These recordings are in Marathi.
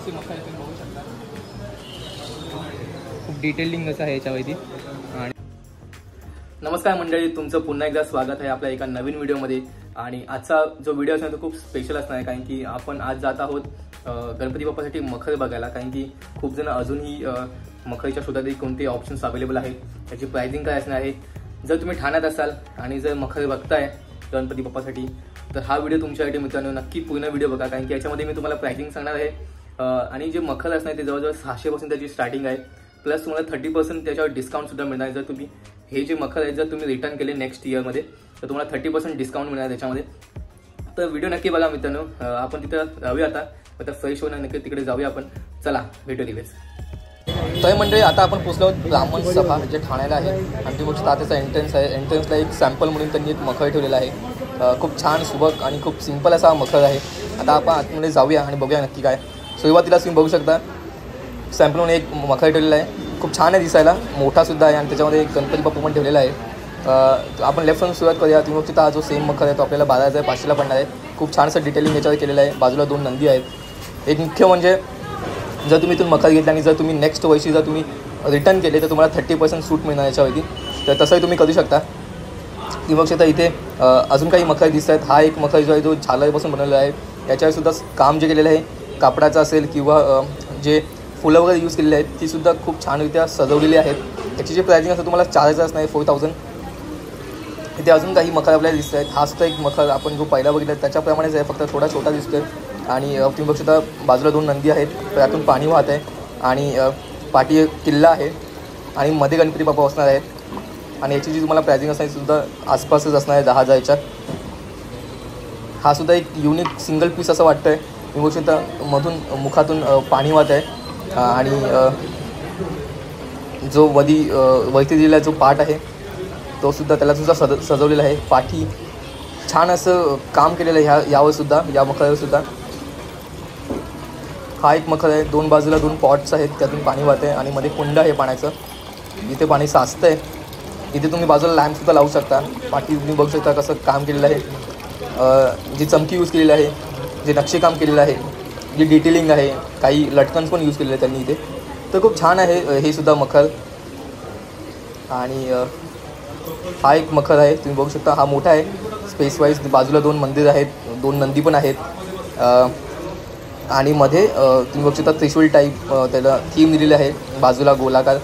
अशी मखर तुम्ही बघू शकता, खूप डिटेलिंग असं आहे याच्यावरती. आणि नमस्कार मंडळी, तुमचं पुन्हा एकदा स्वागत आहे आपल्या एका नवीन व्हिडिओमध्ये. आणि आजचा जो व्हिडिओ असणार तो खूप स्पेशल असणार आहे, कारण की आपण आज जात आहोत गणपती बाप्पासाठी मखर बघायला. कारण की खूप जण अजूनही मखरीच्या शोधात कोणते ऑप्शन्स अवेलेबल आहेत, त्याची प्राइसिंग काय असणार आहे. जर तुम्ही ठाण्यात असाल आणि जर मखर बघताय गणपती बाप्पासाठी, तर हा व्हिडिओ तुमच्यासाठी मित्रांनो नक्की पूर्ण व्हिडिओ बघा, कारण की याच्यामध्ये मी तुम्हाला प्राइसिंग सांगणार आहे. आणि जे मखर असणार ते जवळजवळ 600 त्याची स्टार्टिंग आहे. प्लस तुम्हाला 30% त्याच्यावर डिस्काउंटसुद्धा मिळणार आहे. जर तुम्ही हे जे मखर आहेत जर तुम्ही रिटर्न केले नेक्स्ट इयरमध्ये, तर तुम्हाला 30% डिस्काउंट मिळणार त्याच्यामध्ये. तर व्हिडिओ नक्की बघा मित्रांनो. आपण तिथं राहूया आता फ्रेश होऊन नक्की तिकडे जाऊया आपण. चला भेटू दिवेस. तर मंडळी आता आपण पोहोचलो ब्राह्मण सभा जे ठाण्याला आहे, आणि ती गोष्ट त्याचा एंट्रन्स आहे. एंट्रन्सला एक सॅम्पल म्हणून त्यांनी एक मखर ठेवलेला आहे. खूप छान सुबक आणि खूप सिंपल असा मखर आहे. आता आपण आतमध्ये जाऊया आणि बघूया नक्की काय. सुरुवातीला तुम्ही बघू शकता सॅम्पल म्हणून एक मखर ठेवलेला आहे. खूप छान आहे दिसायला, मोठासुद्धा आहे, आणि त्याच्यामध्ये एक गणपती बाप्पा पण ठेवलेला आहे. आपण लेफ्ट फ्रंट सुरुवात करूया. तुम्ही बघता जो सेम मखर आहे तो आपल्याला 12,500ला पडणार आहे. खूप छान असं डिटेलिंग याच्यावर केलेलं आहे. बाजूला 2 नंदी आहेत. एक मुख्य म्हणजे जर तुम्ही इथून मखर घेतला आणि जर तुम्ही नेक्स्ट वर्षी जर तुम्ही रिटर्न केले तर तुम्हाला 30% सूट मिळणार याच्यावरती. तर तसंही तुम्ही करू शकता. ती बघू शकता इथे अजून काही मखर दिसत आहेत. हा एक मखर जो आहे जो झालरपासून बनवलेला आहे. याच्यावरसुद्धा काम जे केलेलं आहे कापडाचं असेल किंवा जे फुलं वगैरे यूज केलेली आहेत तीसुद्धा खूप छानरित्या सजवलेली आहेत. याची जी प्राइसिंग असेल तुम्हाला 4,000 नाही 4,000. इथे अजून काही मखर आपल्याला दिसत आहेत. हा सुद्धा एक मखर आपण जो पहिला बघितला त्याच्याप्रमाणेच आहे, फक्त थोडा छोटा दिसतोय. आणि तुम्ही बघू शकता बाजूला 2 नंदी आहेत, त्यातून पाणी वाहत आहे, आणि पाठी एक किल्ला आहे, आणि मध्ये गणपती बाप्पा असणार आहेत. आणि याची जी तुम्हाला प्राइसिंग असणार सुद्धा आसपासच असणार आहे 10,000च्या. हा सुद्धा एक युनिक सिंगल पीस असं वाटतं आहे. तुम्ही बघू शकता मधून मुखातून पाणी वाहत आहे, आणि जो वरती दिलेला जो पाट आहे तो सुद्धा त्यालासुद्धा सजवलेला आहे. पाठी छान असं काम केलेलं आहे यावरसुद्धा, या मखरावरसुद्धा. हा एक मखर आहे. 2 बाजूला 2 पॉट्स आहेत, त्यातून पाणी वाहत आहे, आणि मध्ये कुंड आहे पाण्याचं, इथे पाणी साचतं आहे. इथे तुम्ही बाजूला लॅम्पसुद्धा लावू शकता. पाठी तुम्ही बघू शकता कसं काम केलेलं आहे, जी चमकी यूज केलेली आहे, जे नक्षीकाम केलेलं आहे, जी डिटेलिंग आहे, काही लटकन्स पण यूज केलेले आहेत त्यांनी इथे. तर खूप छान आहे हे सुद्धा मखर. आणि हा एक मखर आहे, तुम्ही बघू शकता हा मोठा आहे स्पेस वाईज. बाजूला 2 मंदिर आहेत, 2 नंदी पण आहेत, आणि मध्ये तुम्ही बघू शकता त्रिशूल टाईप त्याला थीम दिलेली आहे, बाजूला गोलाकार.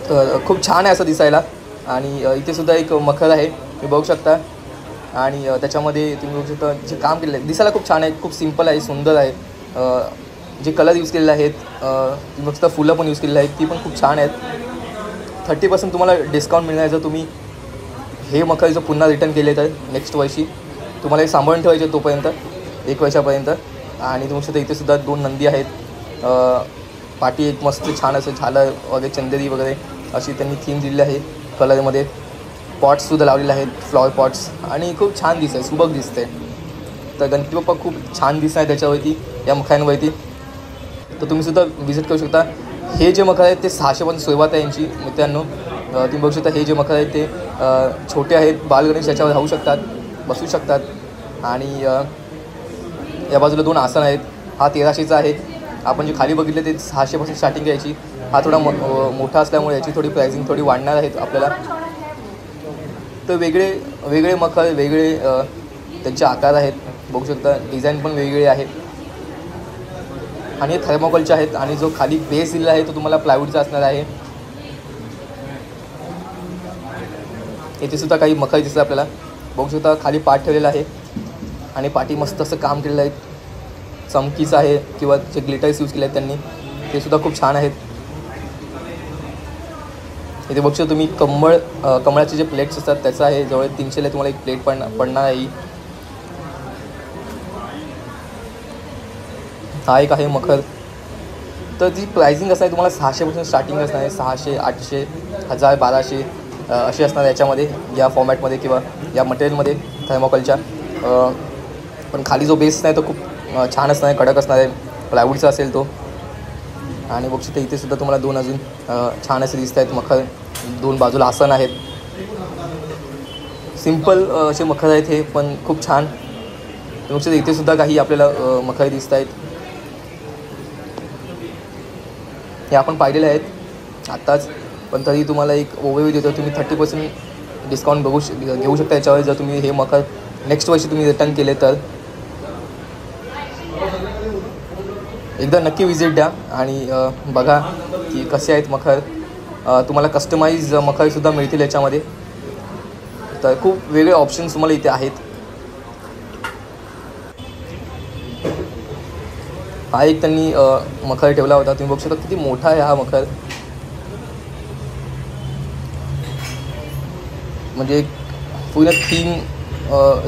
तर खूप छान आहे असं दिसायला. आणि इथे सुद्धा एक मखर आहे तुम्ही बघू शकता, आणि त्याच्यामध्ये तुम्ही बघू शकता जे काम केलेलं आहे दिसायला खूप छान आहे, खूप सिंपल आहे, सुंदर आहे. जे कलर यूज केलेले आहेत तुम्ही बघू शकता, फुलं पण यूज केलेली आहेत, ती पण खूप छान आहेत. 30% तुम्हाला डिस्काउंट मिळणार जर तुम्ही हे मखर जर पुन्हा रिटर्न केले तर नेक्स्ट वर्षी. तुम्हाला हे सांभाळून ठेवायचे तोपर्यंत 1 वर्षापर्यंत. आणि तुम्ही शकता इथे सुद्धा 2 नंदी आहेत. पाठी एक मस्त छान असं झालं वगैरे चंदेरी वगैरे अशी त्यांनी थीम दिलेली आहे कलरमध्ये. पॉट्ससुद्धा लावलेले आहेत, फ्लॉवर पॉट्स, आणि खूप छान दिसतं, सुबक दिसते. तर गणपती बाप्पा खूप छान दिसत आहे त्याच्यावरती, या मखरांवरती. तर तुम्हीसुद्धा विजिट करू शकता. हे जे मखर आहेत ते 600 सुरुवात आहे यांची मित्रांनो. तुम्ही बघू शकता हे जे मखर आहेत ते छोटे आहेत. बालगणेश याच्यावर राहू शकतात, बसू शकतात. आणि या बाजूला 2 आसन आहेत. हा 1300चा आहे. आपण जे खाली बघितले ते 600 स्टार्टिंग याची. हा थोडा मोठा असल्यामुळे याची थोडी प्राइसिंग थोडी वाढणार आहेत आपल्याला. तर वेगळे मखर वेगळे त्यांचे आकार आहेत, बघू शकता डिझाईन पण वेगवेगळे आहेत. आणि हे थर्मोकॉलचे आहेत, आणि जो खाली बेस दिलेला आहे तो तुम्हाला प्लायवूडचा असणार आहे. इथे सुद्धा काही मखर दिसतं आपल्याला, बघू शकता खाली पाट ठेवलेला आहे, आणि पाठी मस्त असं काम केलेलं आहे. चमकीचं आहे किंवा जे ग्लिटर्स यूज केले आहेत त्यांनी ते सुद्धा खूप छान आहेत. इथे बघू शकता तुम्ही कमळाचे जे प्लेट्स असतात त्याचं आहे, जवळ 300ला तुम्हाला एक प्लेट पडणार आहे. हा एक आहे मखर. तर जी प्राइसिंग असणार तुम्हाला 600 स्टार्टिंग असणार आहे. 600, 800, 1000, 1200 अशी असणार याच्यामध्ये, या फॉर्मॅटमध्ये किंवा या मटेरियलमध्ये थर्मोकॉलच्या. पण खाली जो बेस नाही तो खूप छान असणार आहे, कडक असणार आहे, प्लायवूडचा असेल तो. आणि बघू शकता इथे सुद्धा तुम्हाला 2 अजून छान असे दिसत आहेत मखर. 2 बाजूला आसन आहेत. सिंपल असे मखर आहेत हे, पण खूप छान. तुम्ही इथे सुद्धा काही आपल्याला मखर दिसत आहेत. हे आपण पाहिलेले आहेत आत्ताच, पण तरी तुम्हाला एक ओव्हरव्ह्यू देतो. तुम्ही 30% डिस्काउंट घेऊ शकता याच्यावर जर तुम्ही हे मखर नेक्स्ट वर्षी तुम्ही रिटर्न केले तर. एकदा नक्की विजिट द्या आणि बघा की कसे आहेत मखर. तुम्हाला कस्टमाइज मखरसुद्धा मिळतील याच्यामध्ये. तर खूप वेगळे ऑप्शन्स तुम्हाला इथे आहेत. हा एक त्यांनी मखर ठेवला होता. तुम्ही बघू शकता किती मोठा आहे हा मखर. म्हणजे पूर्ण थीम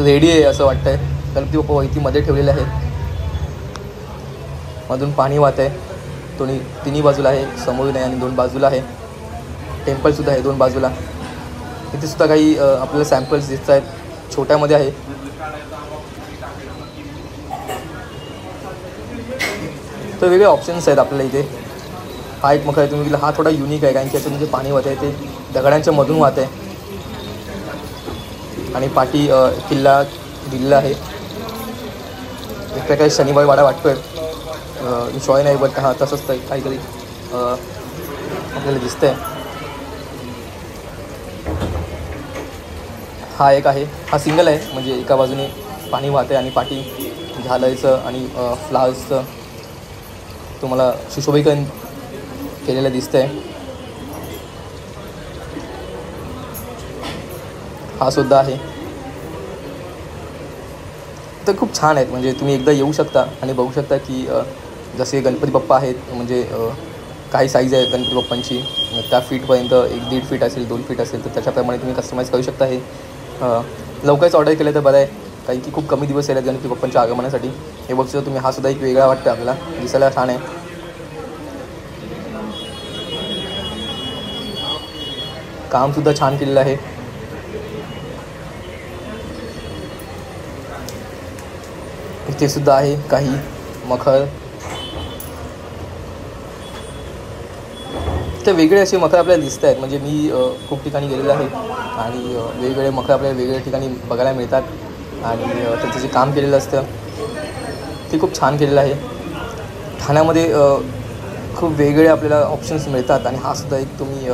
रेडी आहे असं वाटतं आहे. गणपती बाप्पा वैतीमध्ये ठेवलेले आहेत. मधून पाणी वाहत आहे. तिन्ही बाजूला आहे, समोरून आहे आणि 2 बाजूला आहे. टेम्पलसुद्धा आहे 2 बाजूला. इथे सुद्धा काही आपल्याला सॅम्पल्स दिसत आहेत. छोट्यामध्ये आहे. तर वेगळे ऑप्शन्स आहेत आपल्याला इथे. हा एक मखर आहे तुम्ही बघितला, हा थोडा युनिक आहे कारण की याच्यातून जे पाणी वाहत आहे ते दगडांच्या मधून वाहत आहे. आणि पाठी किल्ला दिलेला आहे. एक प्रकारे शनिवारी वाडा वाटतो आहे. शॉय नाही बट हां तसंच तर काहीतरी आपल्याला दिसतं आहे. हा एक आहे, हा सिंगल आहे. म्हणजे एका बाजूने पाणी वाहतं आहे आणि पाठी झालंयचं आणि फ्लावर्सचं तुम्हाला सुशोभीकरण केलेलं दिसतं आहे. हा सुद्धा आहे. तर खूप छान आहेत. म्हणजे तुम्ही एकदा येऊ शकता आणि बघू शकता की जसे गणपती बाप्पा आहेत. म्हणजे काही साईज आहे गणपती बाप्पांची. त्या फीटपर्यंत 1-1.5 फीट असेल, 2 फीट असेल, तर त्याच्याप्रमाणे तुम्ही कस्टमाइज करू शकता. हे लवकरच ऑर्डर केलं तर बरं आहे कारण की खूप कमी दिवस आहेत गणपती बाप्पांच्या आगमनासाठी. हे बघू शकता तुम्ही. हा सुद्धा एक वेगळा वाटतं आपल्याला, दिसायला छान आहे. कामसुद्धा छान केलेलं आहे. इथे सुद्धा आहे काही मखर. ते वेगळे असे मखर आपल्याला दिसत आहेत. म्हणजे मी खूप ठिकाणी गेलेलो आहे आणि वेगवेगळे मखर आपल्याला वेगवेगळ्या ठिकाणी बघायला मिळतात. आणि त्यांचं जे काम केलेलं असतं ते खूप छान केलेलं आहे. ठाण्यामध्ये खूप वेगवेगळे आपल्याला ऑप्शन्स मिळतात आणि हा सुद्धा एक तुम्ही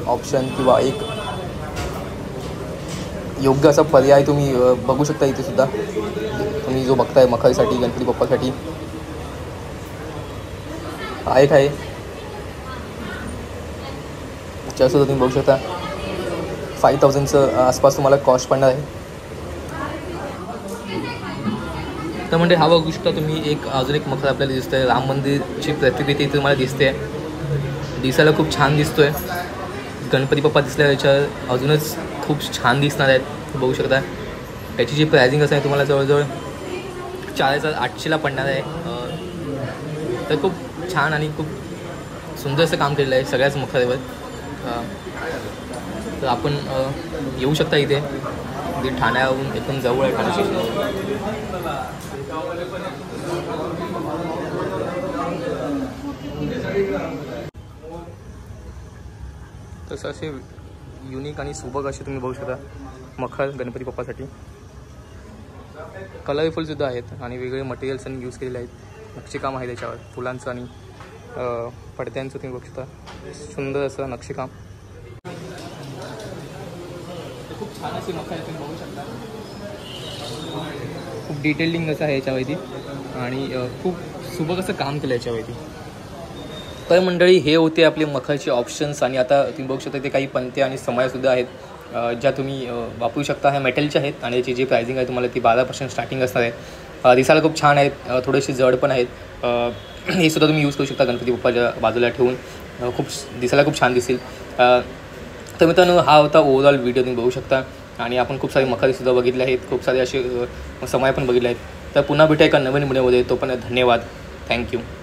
ऑप्शन किंवा एक योग्य असा पर्याय तुम्ही बघू शकता. इथे सुद्धा तुम्ही जो बघताय मखरसाठी, गणपती बाप्पासाठी हा एक आहे. त्याच्यासुद्धा तुम्ही बघू शकता 5000चं आसपास तुम्हाला कॉस्ट पडणार आहे. तर म्हणजे हा बघू शकता तुम्ही अजून एक मखर आपल्याला दिसतं आहे. राम मंदिरची प्रतिकृती इथे तुम्हाला दिसते. दिसायला खूप छान दिसतो आहे. गणपती बाप्पा दिसल्या याच्यावर अजूनच खूप छान दिसणार आहेत. बघू शकता त्याची जी प्राइसिंग असं आहे तुम्हाला जवळजवळ 4800ला पडणार आहे. तर खूप छान आणि खूप सुंदर असं काम केलेलं आहे सगळ्याच मखरावर. तर आपण येऊ शकता इथे. ठाण्याहून एकदम जवळ आहे ठाणे स्टेशनवर. तसं असे युनिक आणि सुबक असे तुम्ही बघू शकता मखर गणपती बाप्पासाठी. कलरफुलसुद्धा आहेत आणि वेगवेगळे मटेरियल्स आणि यूज केलेले आहेत. नक्षीकाम आहे त्याच्यावर फुलांचं आणि पडद्यांचं तुम्ही बघू शकता. सुंदर असं नक्षीकाम. खूप छान असे मखर आहे तुम्ही बघू शकता. खूप डिटेलिंग असं आहे याच्यावरती आणि खूप सुबक असं काम केलं याच्यावरती. तर मंडळी हे होते आपले मखरचे ऑप्शन्स. आणि आता तुम्ही बघू शकता ते काही पंते आणि समयासुद्धा आहेत ज्या तुम्ही वापरू शकता. ह्या मेटलच्या आहेत आणि याची जी प्राइसिंग आहे तुम्हाला ती 12% स्टार्टिंग असणार आहे. दिसायला खूप छान आहेत. थोडेसे जड पण आहेत. हे सुद्धा तुम्ही यूज करू शकता गणपती बाप्पाच्या बाजूला ठेवून. खूप दिसायला खूप छान दिसेल. तर मित्रांनो हा होता ओव्हरऑल व्हिडिओ तुम्ही बघू शकता. आणि आपण खूप सारे मखरसुद्धा बघितले आहेत. खूप सारे असे समय पण बघितले आहेत. तर पुन्हा भेटूया एका नवीन व्हिडिओमध्ये. तो पण धन्यवाद. थँक्यू.